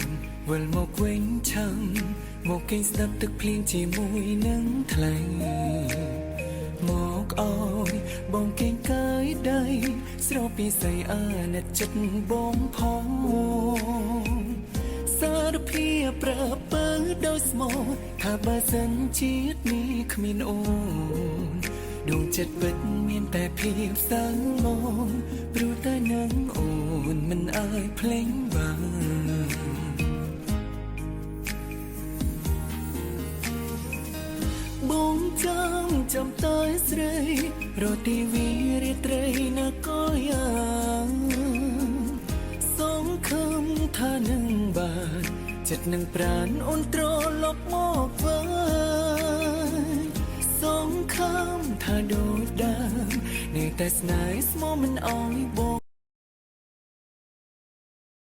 นเวลមកវិញឆឹងមកគេស្ដាប់ទឹកភ្លៀងជាមួយនឹងថ្លៃមកអោយបងគេកាយដៃស្រោបពីស្អីអាណិតចិត្តបងផងសារភាពប្រាប់បើដោយស្មោះថាបើសិនជាតិនេះគ្មានអូនដួងចិត្តពិតមានតែភាពសាំងមកព្រោះតែនឹងអូនមិនអាចភ្លេចបានបងចាំតែស្រីរត់ទីវីរាត្រីណាក៏យ៉ាងសង្ឃឹមថានឹងបានចិត្តនឹងប្រានអូនត្រឡប់មកវិញសង្ឃឹមថាដូចដើមនៅតែស្នេហ៍ស្មោះមិនអោយបង